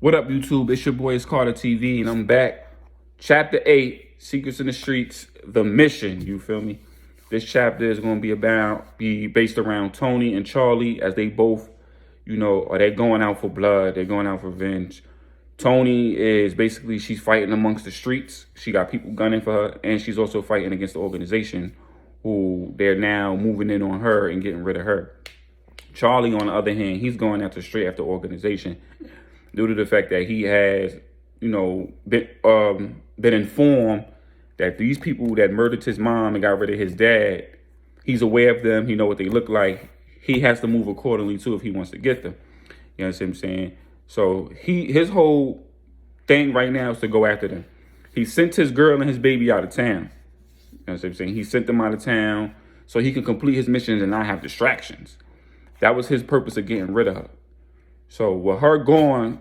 What up, YouTube? It's your boy, it's Carter TV, and I'm back. Chapter 8, Secrets in the Streets, The Mission, you feel me? This chapter is going to be based around Tony and Charlie as they both, they're going out for blood. They're going out for revenge. Tony is basically, she's fighting amongst the streets. She got people gunning for her, and she's also fighting against the organization who they're now moving in on her and getting rid of her. Charlie, on the other hand, he's going straight after organization due to the fact that he has, been informed that these people that murdered his mom and got rid of his dad, he's aware of them. He know what they look like. He has to move accordingly too if he wants to get them. You know what I'm saying? So his whole thing right now is to go after them. He sent his girl and his baby out of town. You know what I'm saying? He sent them out of town so he can complete his missions and not have distractions. That was his purpose of getting rid of her. So with her gone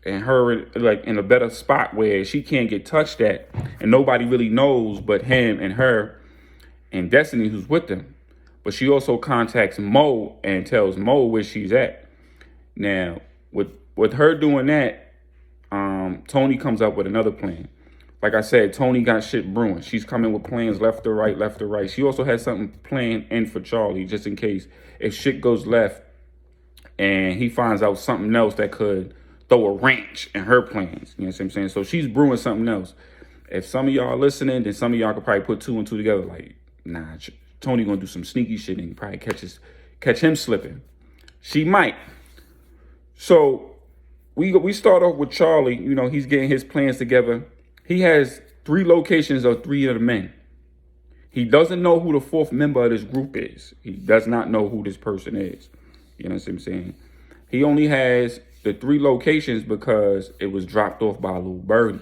and her like in a better spot where she can't get touched at and nobody really knows but him and her and Destiny who's with them. But she also contacts Mo and tells Mo where she's at. Now, with her doing that, Tony comes up with another plan. Like I said, Tony got shit brewing. She's coming with plans left to right, left to right. She also has something planned in for Charlie, just in case if shit goes left and he finds out something else that could throw a wrench in her plans. You know what I'm saying? So she's brewing something else. If some of y'all are listening, then some of y'all could probably put two and two together. Like, nah, Tony gonna do some sneaky shit and probably catch him slipping. She might. So we start off with Charlie. He's getting his plans together. He has 3 locations of 3 of the men. He doesn't know who the 4th member of this group is. He does not know who this person is. You know what I'm saying? He only has the 3 locations because it was dropped off by Lil Birdie.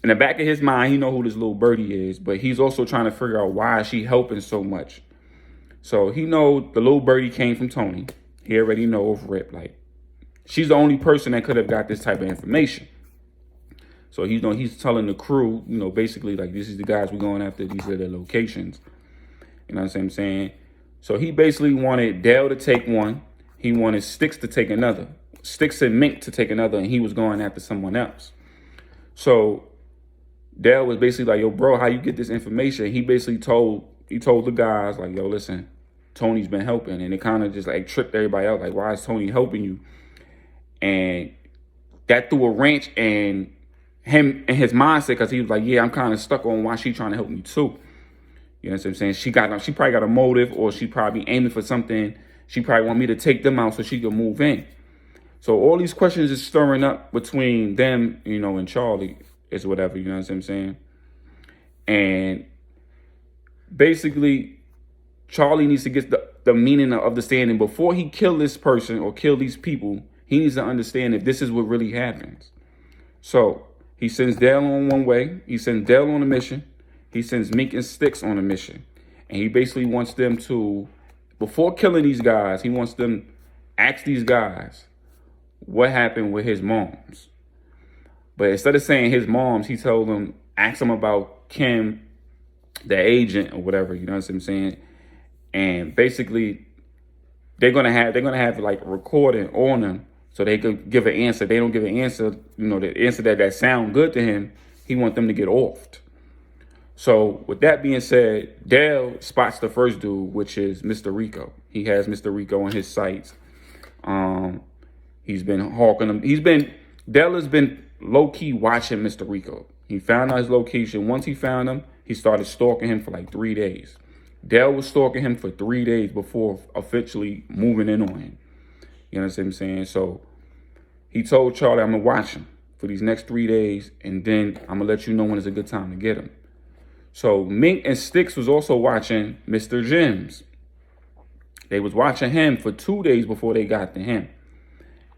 In the back of his mind, he know who this Lil Birdie is, but he's also trying to figure out why she helping so much. So he know the Lil Birdie came from Tony. He already know of rip. Like, she's the only person that could have got this type of information. So he's telling the crew, basically like, this is the guys we're going after. These are the locations. You know what I'm saying? So he basically wanted Dale to take one. He wanted Sticks to take another. Sticks and Mink to take another, and he was going after someone else. So Dale was basically like, yo, bro, how you get this information? He basically told the guys, like, yo, listen, Tony's been helping. And it kind of just like tripped everybody out. Like, why is Tony helping you? And that threw a wrench in him and his mindset, because he was like, yeah, I'm kind of stuck on why she trying to help me too. You know what I'm saying? She probably got a motive, or she probably aiming for something. She probably want me to take them out so she can move in. So all these questions is stirring up between them, and Charlie is whatever, you know what I'm saying? And basically, Charlie needs to get the meaning of understanding before he kill this person or kill these people. He needs to understand if this is what really happens. So he sends Dale on one way. He sends Dale on a mission. He sends Mink and Sticks on a mission. And he basically wants them to, before killing these guys, he wants them ask these guys what happened with his moms. But instead of saying his moms, he told them, ask them about Kim, the agent or whatever, you know what I'm saying? And basically, they're gonna have like a recording on them so they could give an answer. They don't give an answer, the answer that sound good to him, he want them to get offed. So with that being said, Dale spots the first dude, which is Mr. Rico. He has Mr. Rico on his sights. He's been hawking him. Dale has been low-key watching Mr. Rico. He found out his location. Once he found him, he started stalking him for like 3 days. Dale was stalking him for 3 days before officially moving in on him. You know what I'm saying? So he told Charlie, I'm going to watch him for these next 3 days, and then I'm going to let you know when it's a good time to get him. So Mink and Sticks was also watching Mr. Jims. They was watching him for 2 days before they got to him.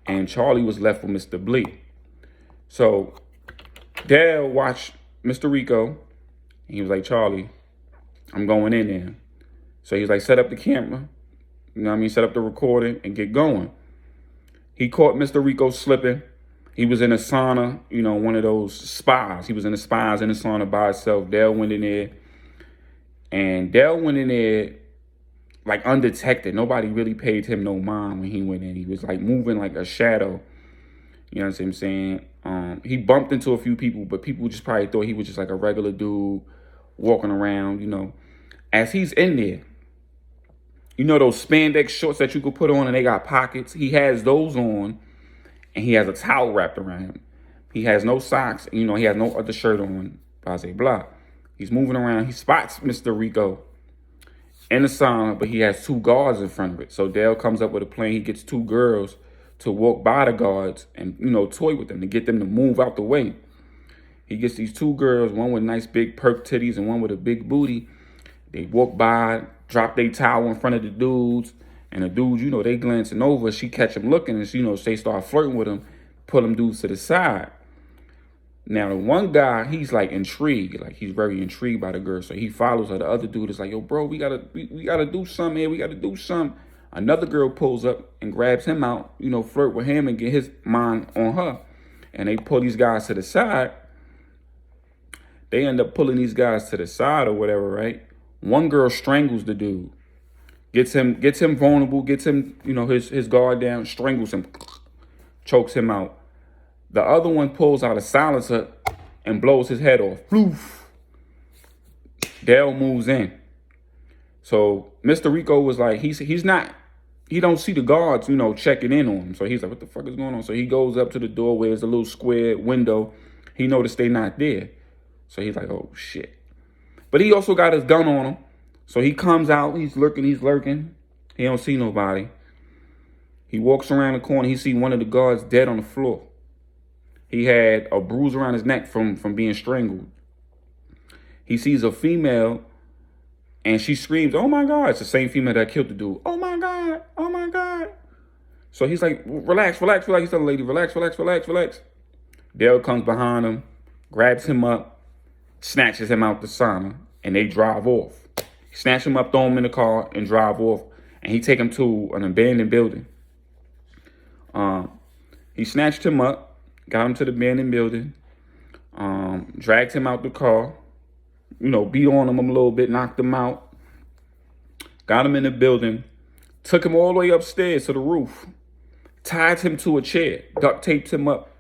And Charlie was left with Mr. Blee. So Dale watched Mr. Rico, and he was like, Charlie, I'm going in there. So he was like, set up the camera, set up the recording and get going. He caught Mr. Rico slipping. He was in a sauna, one of those spas. He was in the spas in the sauna by himself. Dale went in there. And Dale went in there like undetected. Nobody really paid him no mind when he went in. He was like moving like a shadow. You know what I'm saying? He bumped into a few people, but people just probably thought he was just like a regular dude walking around, you know. As he's in there, you know those spandex shorts that you could put on and they got pockets? He has those on, and he has a towel wrapped around him. He has no socks, you know, he has no other shirt on, blah, blah. He's moving around. He spots Mr. Rico in the sauna, but he has two guards in front of it. So Dale comes up with a plan. He gets two girls to walk by the guards and, you know, toy with them to get them to move out the way. He gets these two girls, one with nice big perk titties and one with a big booty. They walk by, drop their towel in front of the dudes, and the dudes, you know, they glancing over. She catch him looking, and she, you know, they start flirting with him, pull them dudes to the side. Now, the one guy, he's like intrigued, like he's very intrigued by the girl, so he follows her. The other dude is like, yo, bro, we gotta do something here. We gotta do something. Another girl pulls up and grabs him out, you know, flirt with him and get his mind on her. And they pull these guys to the side. They end up pulling these guys to the side or whatever, right? One girl strangles the dude, gets him vulnerable, gets him, you know, his guard down, strangles him, chokes him out. The other one pulls out a silencer and blows his head off. Floof. Dale moves in. So Mr. Rico was like, he don't see the guards, you know, checking in on him. So he's like, what the fuck is going on? So he goes up to the door where there's a little square window. He noticed they not there. So he's like, oh shit. But he also got his gun on him. So he comes out, he's lurking. He don't see nobody. He walks around the corner, he see one of the guards dead on the floor. He had a bruise around his neck from being strangled. He sees a female and she screams, oh my God. It's the same female that killed the dude. Oh my God, oh my God. So he's like, relax. He's telling the lady, relax. Dale comes behind him, grabs him up, snatches him out the sauna, and they drive off. He snatch him up, throw him in the car, and drive off. And he take him to an abandoned building. He snatched him up, got him to the abandoned building, dragged him out the car, you know, beat on him a little bit, knocked him out, got him in the building, took him all the way upstairs to the roof, tied him to a chair, duct taped him up,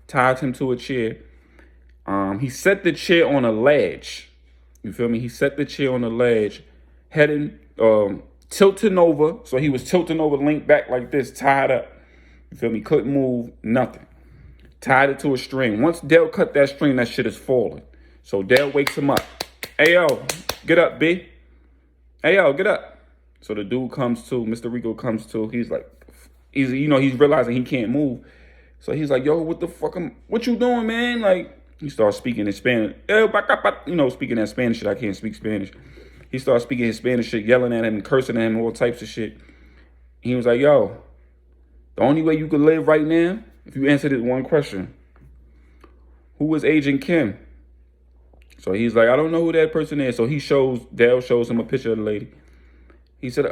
tied him to a chair. He set the chair on a ledge. You feel me? He set the chair on a ledge, heading, tilting over. So he was tilting over, linked back like this, tied up. You feel me? Couldn't move, nothing. Tied it to a string. Once Dale cut that string, that shit is falling. So Dale wakes him up. Hey, yo, get up, B. Hey, yo, get up. So the dude comes to, Mr. Rico comes to. He's like, he's realizing he can't move. So he's like, yo, what the fuck, what you doing, man? Like, he starts speaking in Spanish. You know, speaking that Spanish shit. I can't speak Spanish. He starts speaking his Spanish shit, yelling at him and cursing at him, all types of shit. He was like, yo, the only way you could live right now, if you answer this one question, who is Agent Kim? So he's like, I don't know who that person is. So Dale shows him a picture of the lady. He said,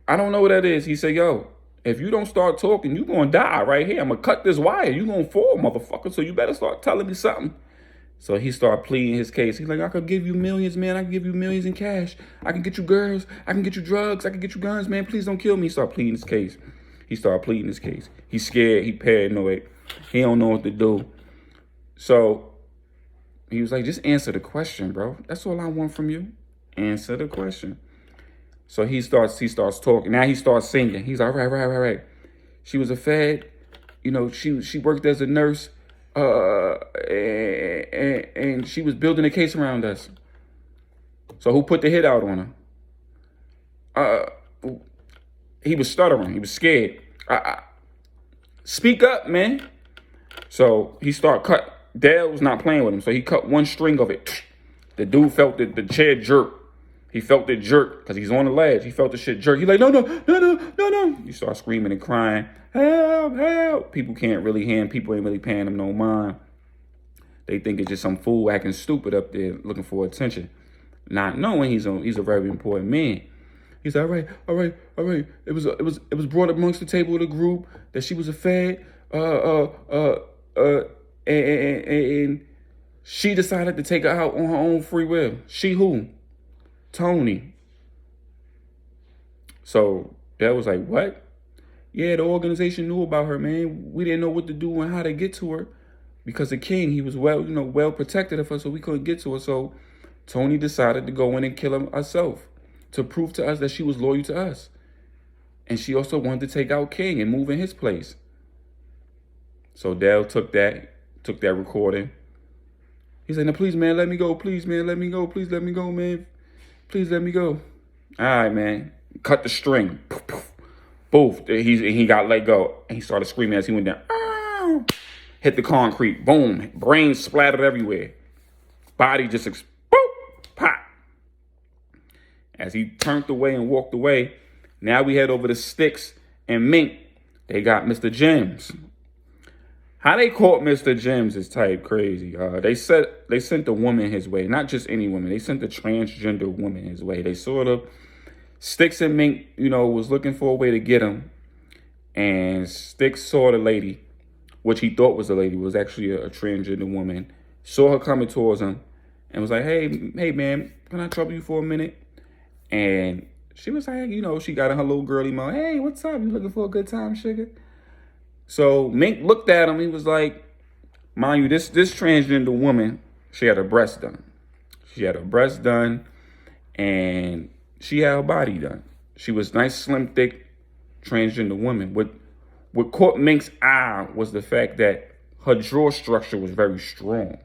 I don't know who that is. He said, yo, if you don't start talking, you're going to die right here. I'm going to cut this wire. You're going to fall, motherfucker. So you better start telling me something. So he started pleading his case. He's like, I could give you millions, man. I can give you millions in cash. I can get you girls. I can get you drugs. I can get you guns, man. Please don't kill me. He started pleading his case. He's scared. He paranoid. He don't know what to do. So he was like, just answer the question, bro. That's all I want from you. Answer the question. So he starts talking. Now he starts singing. He's like, right. She was a fed. You know, she worked as a nurse. And she was building a case around us. So who put the hit out on her? He was stuttering. He was scared. Speak up, man. So he cut. Dale was not playing with him. So he cut one string of it. The dude felt the chair jerk. He felt it jerk because he's on the ledge. He felt the shit jerk. He's like, no. He starts screaming and crying. Help. People can't really hear him. People ain't really paying him no mind. They think it's just some fool acting stupid up there looking for attention. Not knowing he's a very important man. He's like, all right. It was brought up amongst the table of the group that she was a fed. And she decided to take her out on her own free will. She who? Tony. So that was like, what? Yeah, the organization knew about her, man. We didn't know what to do and how to get to her because the king, he was well protected of her, so we couldn't get to her. So Tony decided to go in and kill him herself to prove to us that she was loyal to us. And she also wanted to take out King and move in his place. So Dell took that recording. He said, "Now, please, man, let me go. Please, man, let me go. Please, let me go, man. Please, let me go." All right, man. Cut the string. Poof, poof. Boof. He got let go. And he started screaming as he went down. Ow! Hit the concrete. Boom. Brains splattered everywhere. Body just boop, pop. As he turned away and walked away, now we head over to Sticks and Mink. They got Mr. Gems. How they caught Mr. Gems is type crazy. They sent the woman his way, not just any woman. They sent the transgender woman his way. They sort of Sticks and Mink, was looking for a way to get him, and Sticks saw the lady, which he thought was a lady, was actually a transgender woman. Saw her coming towards him, and was like, "Hey, man, can I trouble you for a minute?" And she was like, she got in her little girly mode. "Hey, what's up? You looking for a good time, sugar?" So Mink looked at him. He was like, mind you, this transgender woman, she had her breast done. She had her breast done, and she had her body done. She was nice, slim, thick, transgender woman. What caught Mink's eye was the fact that her jaw structure was very strong.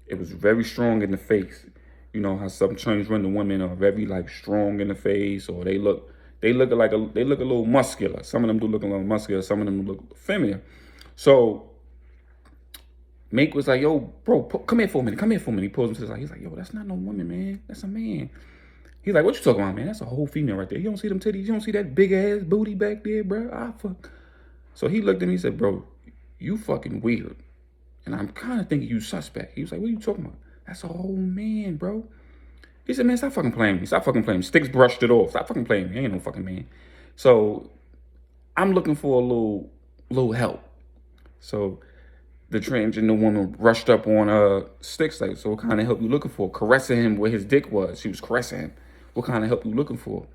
It was very strong in the face. You know how some transgender women are very strong in the face, or they look a little muscular. Some of them do look a little muscular. Some of them look feminine. So Mink was like, "Yo, bro, come here for a minute. Come here for a minute." He pulls him to the side. He's like, "Yo, that's not no woman, man. That's a man." He's like, "What you talking about, man? That's a whole female right there. You don't see them titties? You don't see that big ass booty back there, bro? Fuck." So he looked at me and said, "Bro, you fucking weird. And I'm kind of thinking you suspect." He was like, "What are you talking about? That's a whole man, bro." He said, "Man, stop fucking playing me. Stop fucking playing me." Sticks brushed it off. "Stop fucking playing me. I ain't no fucking man." So I'm looking for a little help. So the transgender woman rushed up on Sticks like, "So what kind of help you looking for?" Caressing him where his dick was. She was caressing him. "What kind of help you looking for?"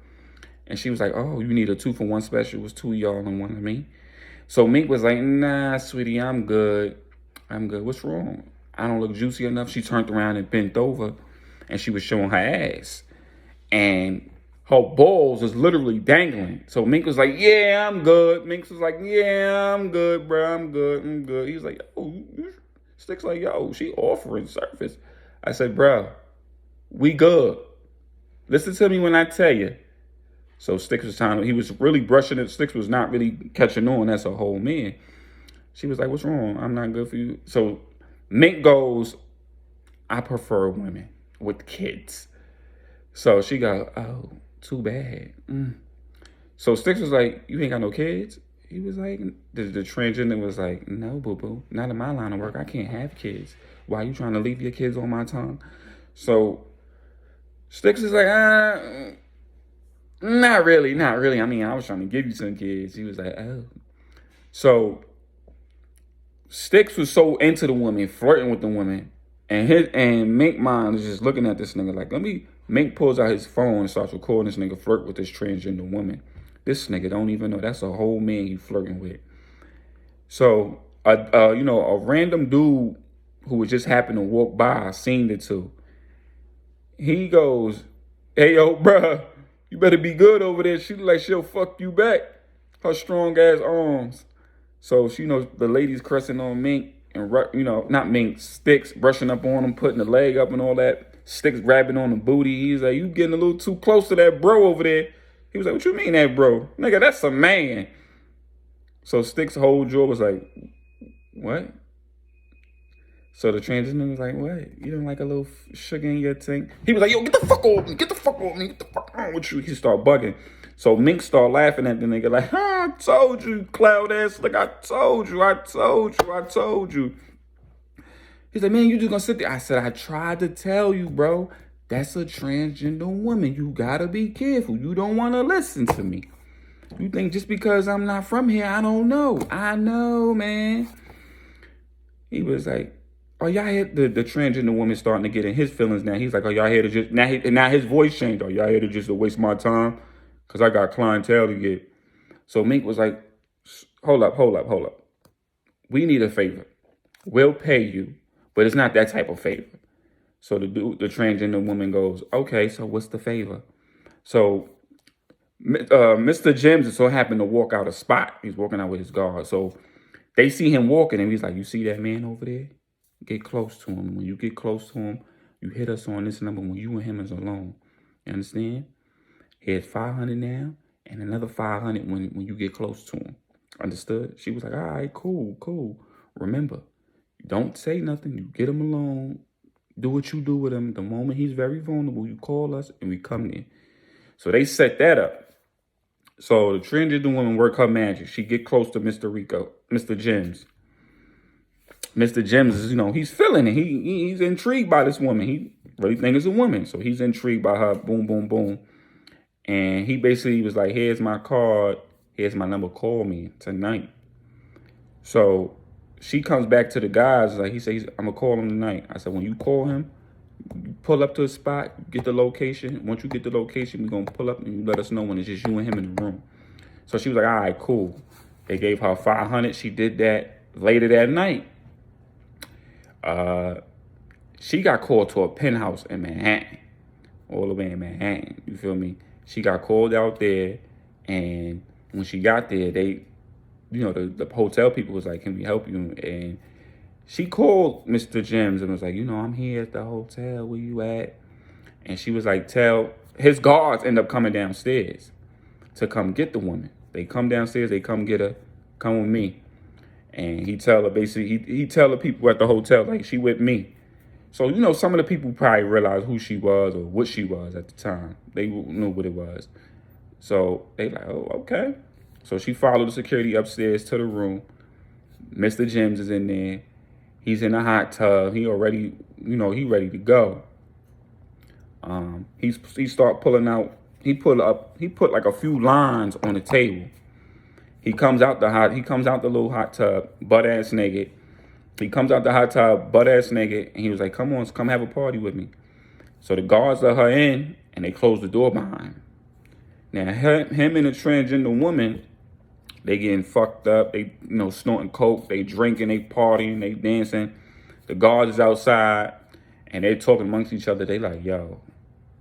And she was like, "Oh, you need a 2-for-1 special. It was 2 of y'all and 1 of me." So Mink was like, "Nah, sweetie, I'm good. I'm good. What's wrong? I don't look juicy enough." She turned around and bent over, and she was showing her ass. And her balls was literally dangling. So Mink was like, "Yeah, I'm good." Mink was like, "Yeah, I'm good, bro. I'm good. He was like, "Yo," Sticks like, "Yo, she offering service." I said, "Bro, we good. Listen to me when I tell you." So Sticks was he was really brushing it. Sticks was not really catching on. That's a whole man. She was like, "What's wrong? I'm not good for you." So Mink goes, "I prefer women with kids." So she go, "Oh, too bad." So Sticks was like, "You ain't got no kids?" He was like, the transgender was like, "No, boo-boo, not in my line of work. I can't have kids. Why you trying to leave your kids on my tongue?" So Sticks is like, not really. I mean, I was trying to give you some kids." He was like, "Oh." So Sticks was so into the woman, flirting with the woman, and Mink Mind was just looking at this nigga like, Mink pulls out his phone and starts recording this nigga flirt with this transgender woman. This nigga don't even know that's a whole man he flirting with. So, a random dude who would just happen to walk by, seen the two. He goes, "Hey, yo, bruh, you better be good over there. She look like she'll fuck you back. Her strong ass arms." So she knows the lady's caressing on Mink and, not Mink, Sticks brushing up on him, putting the leg up and all that. Sticks grabbing on the booty. He's like, "You getting a little too close to that bro over there." He was like, "What you mean that bro? Nigga, that's a man." So Sticks' whole jaw was like, "What?" So the transgender was like, "What? You don't like a little sugar in your thing?" He was like, "Yo, get the fuck off me. Get the fuck off me. Get the fuck on with you." He started bugging. So Mink started laughing at the nigga like, "I told you, cloud ass. Like, I told you. He's like, "Man, you just gonna sit there?" I said, "I tried to tell you, bro. That's a transgender woman. You gotta be careful. You don't want to listen to me. You think just because I'm not from here, I don't know. I know, man." He was like, "Are y'all here?" The transgender woman starting to get in his feelings now. He's like, "Are y'all here to just..." Now his voice changed. "Are y'all here to just waste my time? Because I got clientele to get." So Mink was like, hold up. We need a favor. We'll pay you, but it's not that type of favor. So the transgender woman goes, okay, so what's the favor? So Mr. Jims is so happened to walk out a spot. He's walking out with his guard. So they see him walking, and he's like, you see that man over there? Get close to him. When you get close to him, you hit us on this number when you and him is alone. You understand? Here's 500 now, and another 500 when you get close to him. Understood? She was like, all right, cool. Remember, don't say nothing. You get him alone. Do what you do with him. The moment he's very vulnerable, you call us and we come in. So they set that up. So the transgender woman work her magic. She get close to Mr. Jims. Mr. Jims is, he's feeling it. He's intrigued by this woman. He really thinks it's a woman. So he's intrigued by her. Boom, boom, boom. And he basically was like, here's my card. Here's my number. Call me tonight. So she comes back to the guys. Like he says, I'm going to call him tonight. I said, when you call him, you pull up to a spot, get the location. Once you get the location, we're going to pull up and you let us know when it's just you and him in the room. So she was like, all right, cool. They gave her 500. She did that later that night. She got called to a penthouse in Manhattan. All the way in Manhattan. You feel me? She got called out there. And when she got there, they, the hotel people was like, can we help you? And she called Mr. Jims and was like, I'm here at the hotel. Where you at? And she was like, tell his guards end up coming downstairs to come get the woman. They come downstairs. They come get her. Come with me. And he tell her basically, he tell the people at the hotel, like, she with me. So, some of the people probably realized who she was or what she was at the time. They knew what it was. So they like, oh, okay. So she followed the security upstairs to the room. Mr. Jims is in there. He's in a hot tub. He already, he ready to go. He start pulling out. He put like a few lines on the table. He comes out the little hot tub, butt ass naked. He comes out the hot tub, butt ass naked, and he was like, come on, come have a party with me. So the guards let her in, and they closed the door behind him. Now, him and the transgender woman, they getting fucked up. They, snorting coke. They drinking, they partying, they dancing. The guards is outside, and they talking amongst each other. They like, yo,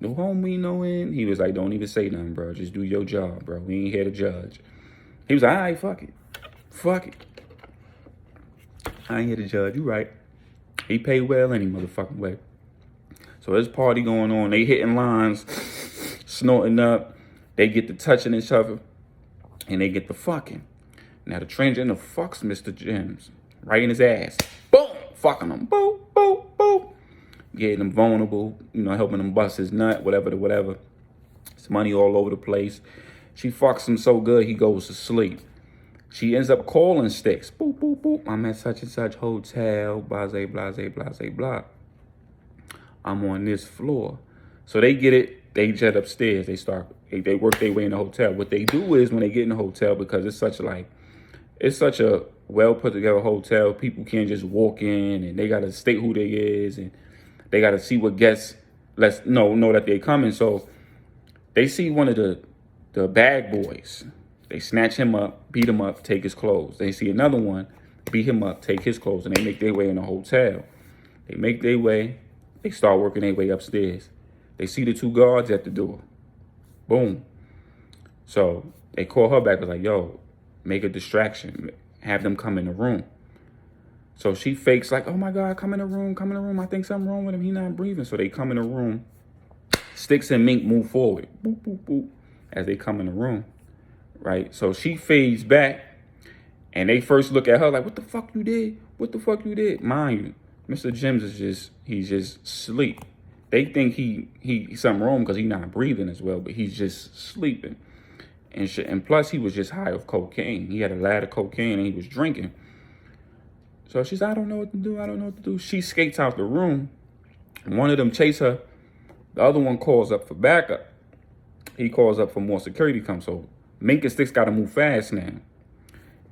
no home we know in. He was like, don't even say nothing, bro. Just do your job, bro. We ain't here to judge. He was like, all right, fuck it. I ain't here to judge. You right. He paid well any motherfucking way. So there's party going on. They hitting lines, snorting up. They get to touching each other. And they get to fucking. Now the transgender fucks Mr. Jims right in his ass. Boom! Fucking him. Boom, boom, boom. Getting him vulnerable. Helping him bust his nut, whatever. It's money all over the place. She fucks him so good he goes to sleep. She ends up calling Sticks. Boop, boop, boop. I'm at such and such hotel. Blase, blase, blase, blah. I'm on this floor. So they get it. They jet upstairs. They work their way in the hotel. What they do is when they get in the hotel, because it's such a well put together hotel, people can't just walk in and they got to state who they is and they got to see what guests know that they coming. So they see one of the bad boys. They snatch him up, beat him up, take his clothes. They see another one, beat him up, take his clothes, and they make their way in the hotel. They make their way. They start working their way upstairs. They see the two guards at the door. Boom. So they call her back. Was like, yo, make a distraction. Have them come in the room. So she fakes like, oh my God, come in the room. I think something wrong with him. He not breathing. So they come in the room. Sticks and Mink move forward. Boop, boop, boop. As they come in the room. Right? So she fades back. And they first look at her like, what the fuck you did? Mind you, Mr. Jims is just asleep. They think he something wrong because he's not breathing as well, but he's just sleeping. And shit. And plus, he was just high of cocaine. He had a lot of cocaine and he was drinking. So she's, I don't know what to do. She skates out the room. One of them chase her. The other one calls up for backup. He calls up for more security come. So Mink and Sticks got to move fast now.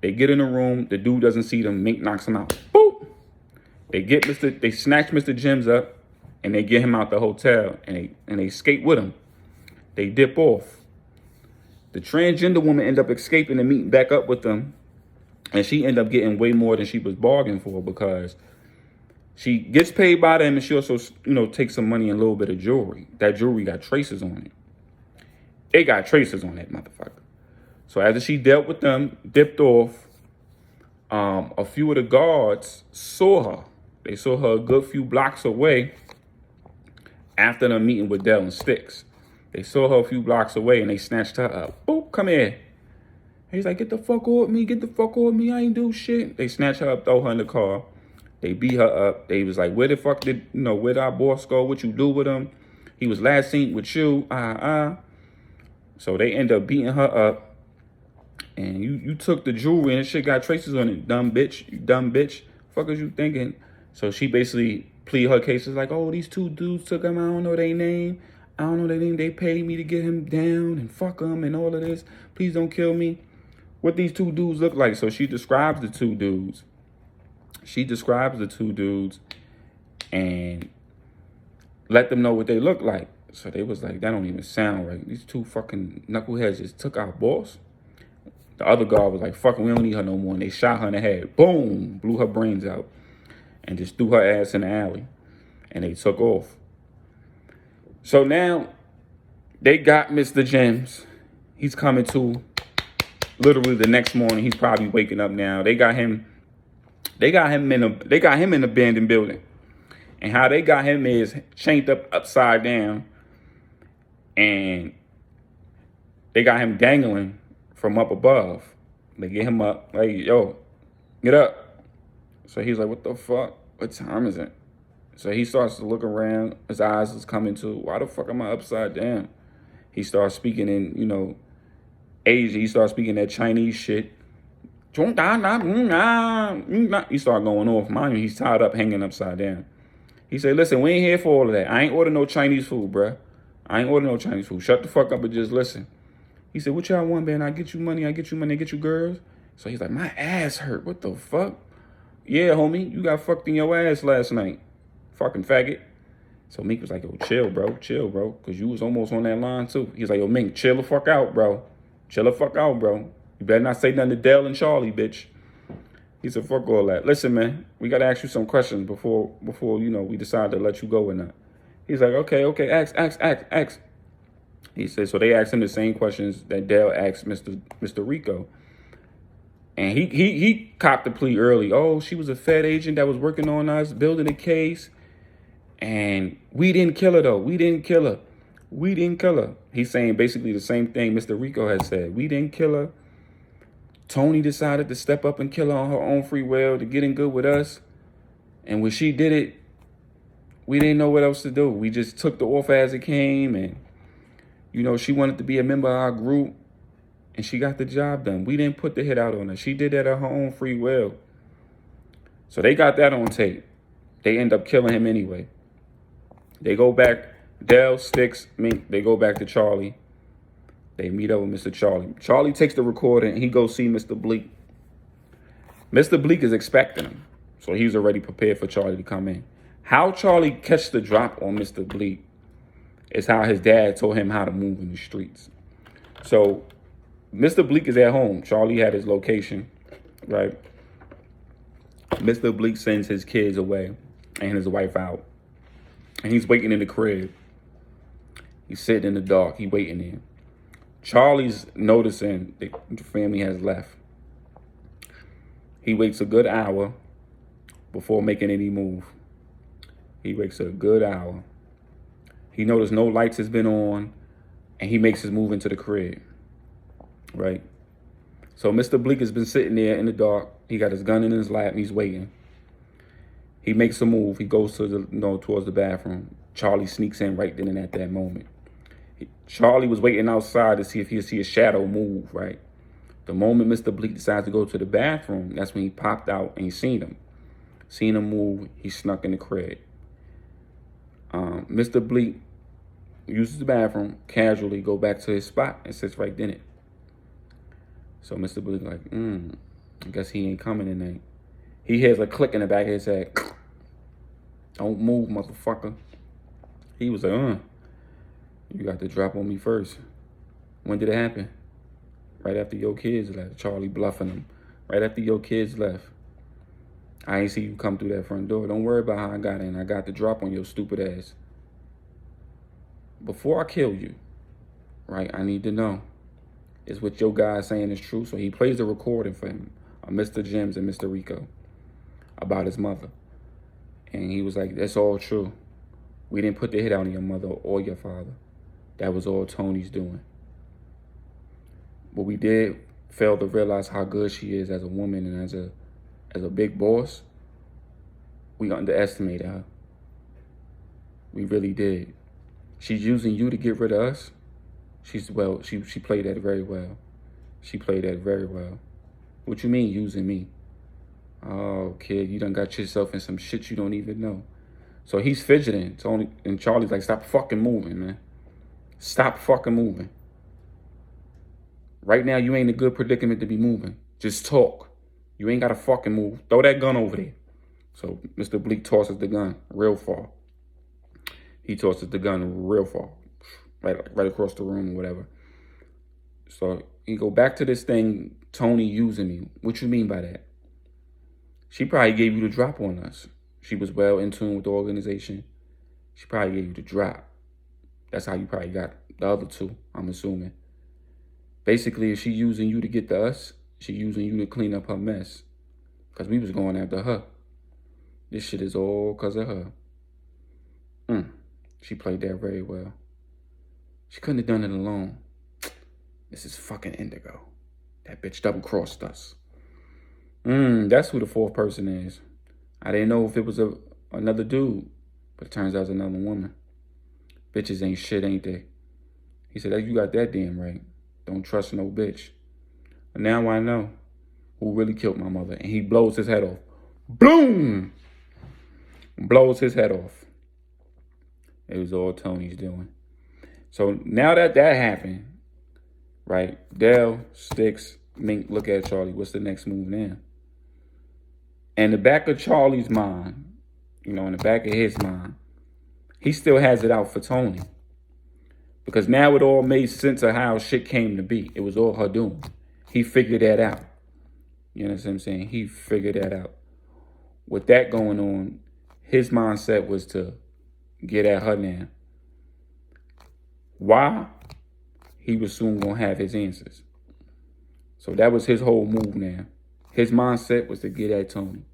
They get in the room. The dude doesn't see them. Mink knocks him out. Boop. They snatch Mr. Jims up and they get him out the hotel and they skate with him. They dip off. The transgender woman end up escaping and meeting back up with them And she ended up getting way more than she was bargaining for because she gets paid by them and she also, takes some money and a little bit of jewelry. That jewelry got traces on it. It got traces on that motherfucker. So after she dealt with them, dipped off, a few of the guards saw her. They saw her a good few blocks away after the meeting with Dell and Sticks. They saw her a few blocks away and they snatched her up. Boop, come here. He's like, get the fuck off me, get the fuck off me, I ain't do shit. They snatch her up, throw her in the car. They beat her up. They was like, where the fuck did, where did our boss go? What you do with him? He was last seen with you, So they end up beating her up. And you took the jewelry and shit got traces on it, dumb bitch. You dumb bitch. Fuck is you thinking? So she basically plead her cases like, oh, these two dudes took him. I don't know their name. I don't know their name. They paid me to get him down and fuck him and all of this. Please don't kill me. What these two dudes look like. So she describes the two dudes. And let them know what they look like. So they was like, that don't even sound right. These two fucking knuckleheads just took our boss. The other guard was like, fucking, we don't need her no more. And they shot her in the head. Boom! Blew her brains out. And just threw her ass in the alley. And they took off. So now, they got Mr. Gems. He's coming to literally the next morning. He's probably waking up now. They got him in an abandoned building. And how they got him is chained up upside down. And they got him dangling from up above. They get him up, like, yo, get up. So he's like, what the fuck? What time is it? So he starts to look around. His eyes is coming to, why the fuck am I upside down? He starts speaking in, Asia. He starts speaking that Chinese shit. He start going off. Mind you, he's tied up, hanging upside down. He said, listen, we ain't here for all of that. I ain't order no Chinese food, bruh. I ain't order no Chinese food. Shut the fuck up and just listen. He said, what y'all want, man? I get you money, I get you girls. So he's like, my ass hurt. What the fuck? Yeah, homie, you got fucked in your ass last night. Fucking faggot. So Meek was like, yo, chill, bro. Because you was almost on that line, too. He's like, yo, Mink, chill the fuck out, bro. Chill the fuck out, bro. You better not say nothing to Dell and Charlie, bitch. He said, fuck all that. Listen, man, we got to ask you some questions before we decide to let you go or not. He's like, okay, ask. He said, so they asked him the same questions that Dell asked Mr. Rico. And he copped the plea early. Oh, she was a Fed agent that was working on us, building a case. And we didn't kill her, though. We didn't kill her. He's saying basically the same thing Mr. Rico has said. We didn't kill her. Tony decided to step up and kill her on her own free will to get in good with us. And when she did it, we didn't know what else to do. We just took the offer as it came. And, she wanted to be a member of our group. And she got the job done. We didn't put the hit out on her. She did that of her own free will. So they got that on tape. They end up killing him anyway. They go back. Dell, Sticks, Mink, they go back to Charlie. They meet up with Mr. Charlie. Charlie takes the recorder and he goes see Mr. Bleak. Mr. Bleak is expecting him. So he's already prepared for Charlie to come in. How Charlie catch the drop on Mr. Bleak is how his dad told him how to move in the streets. So Mr. Bleak is at home. Charlie had his location, right? Mr. Bleak sends his kids away and his wife out. And he's waiting in the crib. He's sitting in the dark. He's waiting there. Charlie's noticing the family has left. He waits a good hour before making any move. He waits a good hour. He noticed no lights has been on, and he makes his move into the crib, right? So Mr. Bleak has been sitting there in the dark. He got his gun in his lap, and he's waiting. He makes a move. He goes to towards the bathroom. Charlie sneaks in right then and at that moment. Charlie was waiting outside to see if he'd see a shadow move, right? The moment Mr. Bleak decides to go to the bathroom, that's when he popped out and he seen him. Seen him move, he snuck in the crib. Mr. Bleak uses the bathroom, casually go back to his spot and sits right in it. So Mr. Bleak like, I guess he ain't coming tonight. He hears a click in the back of his head. Don't move, motherfucker. He was like, you got to drop on me first. When did it happen? Right after your kids left. Charlie bluffing him. right after your kids left. I ain't see you come through that front door. Don't worry about how I got in. I got the drop on your stupid ass. Before I kill you, right, I need to know, is what your guy saying is true? So he plays a recording for him, Mr. Jims and Mr. Rico, about his mother. And he was like, that's all true. We didn't put the hit out on your mother or your father. That was all Tony's doing. But we did fail to realize how good she is as a woman and as a big boss. We underestimated her. We really did. She's using you to get rid of us. She played that very well. She played that very well. What you mean using me? Oh, kid, you done got yourself in some shit you don't even know. So he's fidgeting. And Charlie's like, stop fucking moving, man. Stop fucking moving. Right now, you ain't in a good predicament to be moving. Just talk. You ain't got to fucking move. Throw that gun over there. So Mr. Bleek tosses the gun real far. He tosses the gun real far. Right across the room or whatever. So he go back to this thing, Tony using me. What you mean by that? She probably gave you the drop on us. She was well in tune with the organization. She probably gave you the drop. That's how you probably got the other two, I'm assuming. Basically, if she using you to get to us, she using you to clean up her mess. Because we was going after her. This shit is all because of her. She played that very well. She couldn't have done it alone. This is fucking Indigo. That bitch double-crossed us. That's who the fourth person is. I didn't know if it was another dude, but it turns out it's another woman. Bitches ain't shit, ain't they? He said, you got that damn right. Don't trust no bitch. And now I know who really killed my mother. And he blows his head off. Boom! Blows his head off. It was all Tony's doing. So now that happened, right? Dale, Sticks, Mink look at Charlie. What's the next move now? And the back of Charlie's mind, in the back of his mind, he still has it out for Tony. Because now it all made sense of how shit came to be. It was all her doing. He figured that out. You know what I'm saying? He figured that out. With that going on, his mindset was to get at her now. Why? He was soon going to have his answers. So that was his whole move now. His mindset was to get at Tony.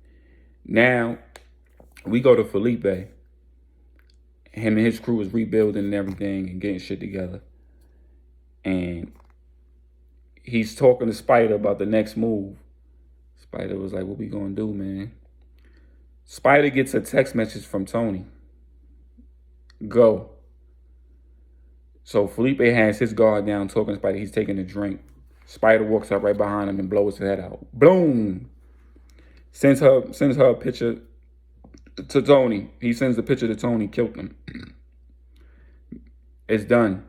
Now, we go to Felipe. Him and his crew is rebuilding and everything and getting shit together. And he's talking to Spider about the next move. Spider was like, what we gonna do, man? Spider gets a text message from Tony. Go. So Felipe has his guard down talking to Spider. He's taking a drink. Spider walks up right behind him and blows his head out. Boom! Sends her a picture to Tony. He sends the picture to Tony. Killed him. It's done.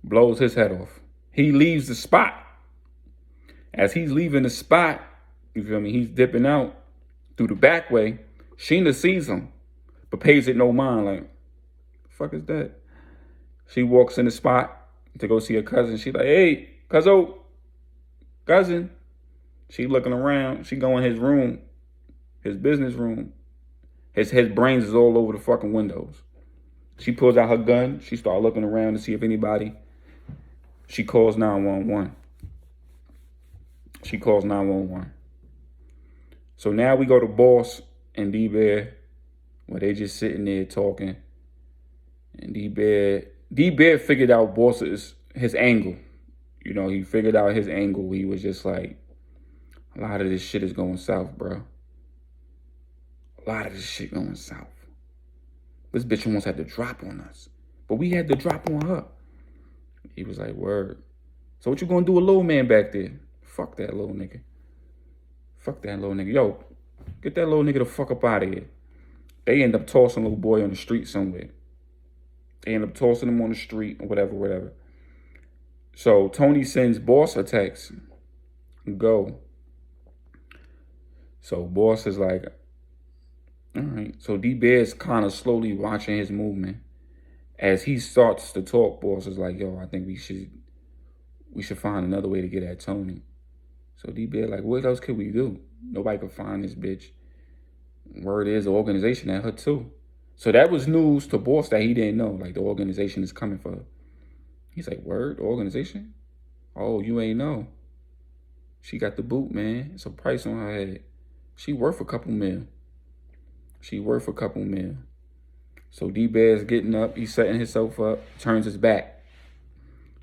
Blows his head off. He leaves the spot. As he's leaving the spot, you feel me? He's dipping out through the back way. Sheena sees him, but pays it no mind. Like, the fuck is that? She walks in the spot to go see her cousin. She like, hey, cousin. She looking around. She go in his room, his business room. His brains is all over the fucking windows. She pulls out her gun. She start looking around to see if anybody. She calls 911. She calls 911. So now we go to Boss and D-Bear, where they just sitting there talking. And D-Bear figured out Boss's his angle. He figured out his angle. He was just like, a lot of this shit is going south, bro. A lot of this shit going south. This bitch almost had to drop on us. But we had to drop on her. He was like, word. So what you gonna do with little man back there? Fuck that little nigga. Fuck that little nigga. Yo, get that little nigga the fuck up out of here. They end up tossing little boy on the street somewhere. They end up tossing him on the street or whatever. So Tony sends Boss a text. Go. So Boss is like, all right. So D-Bear's kind of slowly watching his movement. As he starts to talk, Boss is like, yo, I think we should find another way to get at Tony. So D-Bear like, what else could we do? Nobody could find this bitch. Word is the organization at her too. So that was news to Boss that he didn't know. Like, the organization is coming for her. He's like, word, the organization? Oh, you ain't know. She got the boot, man. It's a price on her head. She worth a couple mil. So D-Bear's getting up. He's setting himself up. Turns his back.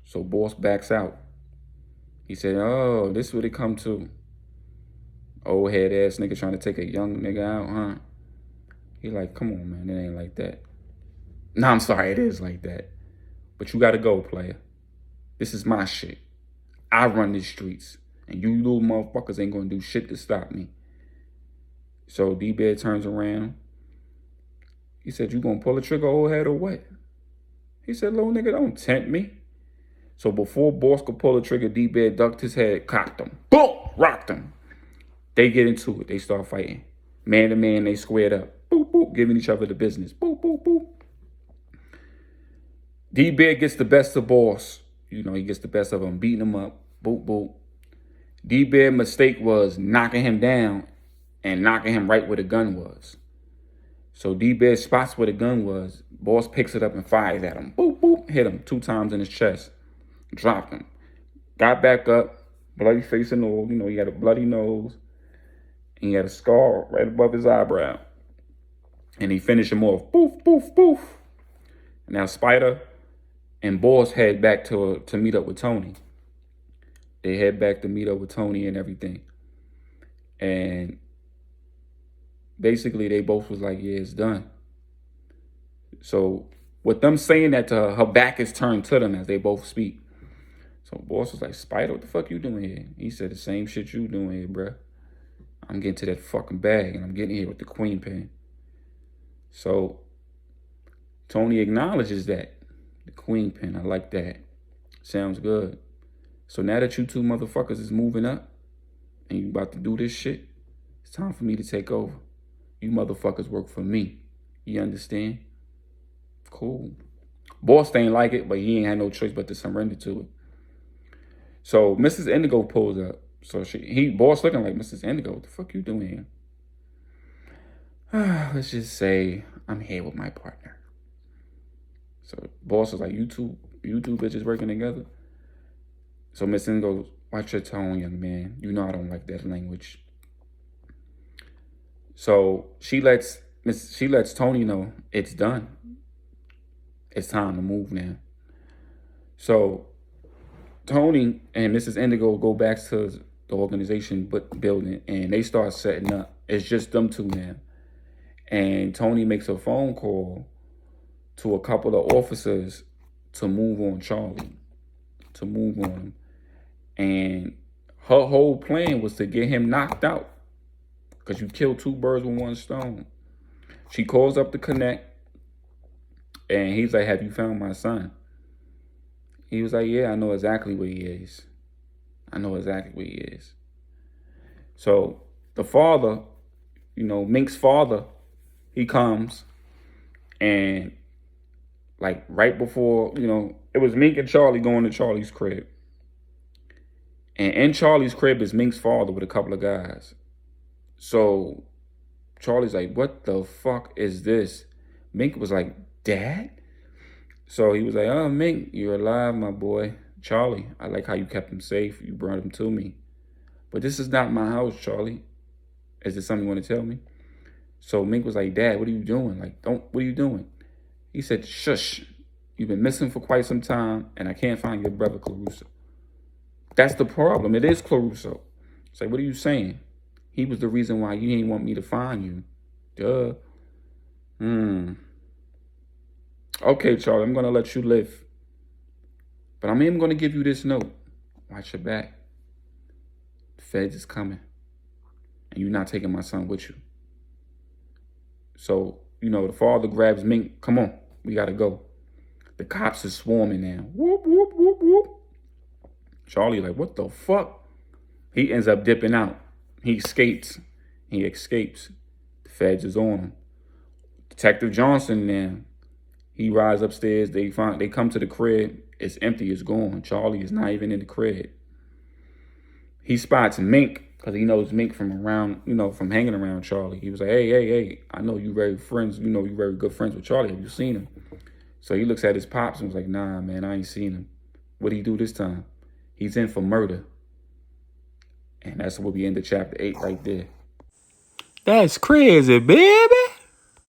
So Boss backs out. He said, oh, this is what it come to. Old head ass nigga trying to take a young nigga out, huh? He like, come on, man. It ain't like that. Nah, I'm sorry. It is like that. But you got to go, player. This is my shit. I run these streets. And you little motherfuckers ain't going to do shit to stop me. So D-Bear turns around. He said, you going to pull the trigger, old head, or what? He said, little nigga, don't tempt me. So before Boss could pull the trigger, D-Bear ducked his head, cocked him. Boom! Rocked him. They get into it. They start fighting. Man to man, they squared up. Boop, boop, giving each other the business. Boop, boop, boop. D-Bear gets the best of Boss. You know, he gets the best of him, beating him up. Boop, boop. D-Bear's mistake was knocking him down and knocking him right where the gun was. So D-Bear spots where the gun was. Boss picks it up and fires at him. Boop, boop. Hit him 2 times in his chest. Dropped him. Got back up. Bloody face and all. You know, he had a bloody nose. And he had a scar right above his eyebrow. And he finished him off. Boof, boof, boof. Now Spider and Boss head back to meet up with Tony. They head back to meet up with Tony and everything. And basically they both was like, yeah, it's done. So with them saying that to her, her back is turned to them as they both speak. So Boss was like, Spider, what the fuck you doing here? He said, the same shit you doing here, bruh. I'm getting to that fucking bag and I'm getting here with the queen pin. So Tony acknowledges that. The queen pin, I like that. Sounds good. So now that you two motherfuckers is moving up and you about to do this shit, it's time for me to take over. You motherfuckers work for me. You understand? Cool. Boss ain't like it, but he ain't had no choice but to surrender to it. So Mrs. Indigo pulls up. So Boss looking like, Mrs. Indigo, what the fuck you doing here? Let's just say I'm here with my partner. So Boss was like, you two bitches working together? So Miss Indigo, watch your tone, young man. You know I don't like that language. So she lets Tony know it's done. It's time to move now. So Tony and Mrs. Indigo go back to the organization building and they start setting up. It's just them two now. And Tony makes a phone call to a couple of officers to move on Charlie. To move on him. And her whole plan was to get him knocked out. Because you killed 2 birds with 1 stone. She calls up the Connect. And he's like, have you found my son? He was like, yeah, I know exactly where he is. So the father, you know, Mink's father, he comes. And like right before, you know, it was Mink and Charlie going to Charlie's crib. And in Charlie's crib is Mink's father with a couple of guys. So Charlie's like, what the fuck is this? Mink was like, Dad? So he was like, oh, Mink, you're alive, my boy. Charlie, I like how you kept him safe. You brought him to me. But this is not my house, Charlie. Is there something you want to tell me? So Mink was like, Dad, what are you doing? What are you doing? He said, shush. You've been missing for quite some time, and I can't find your brother, Caruso. That's the problem. It is Caruso. It's like, what are you saying? He was the reason why you ain't want me to find you. Duh. Okay, Charlie, I'm going to let you live. But I'm even going to give you this note. Watch your back. The feds is coming. And you're not taking my son with you. So, you know, the father grabs Mink. Come on, we got to go. The cops are swarming now. Whoop, whoop, whoop, whoop. Charlie like, what the fuck? He ends up dipping out. He escapes. The feds is on him. Detective Johnson now. He rides upstairs. They come to the crib. It's empty. It's gone. Charlie is not even in the crib. He spots Mink because he knows Mink from around, from hanging around Charlie. He was like, hey, I know you very friends, you very good friends with Charlie. Have you seen him? So he looks at his pops and was like, nah, man, I ain't seen him. What'd he do this time? He's in for murder. And that's where we end the chapter 8 right there. That's crazy, baby.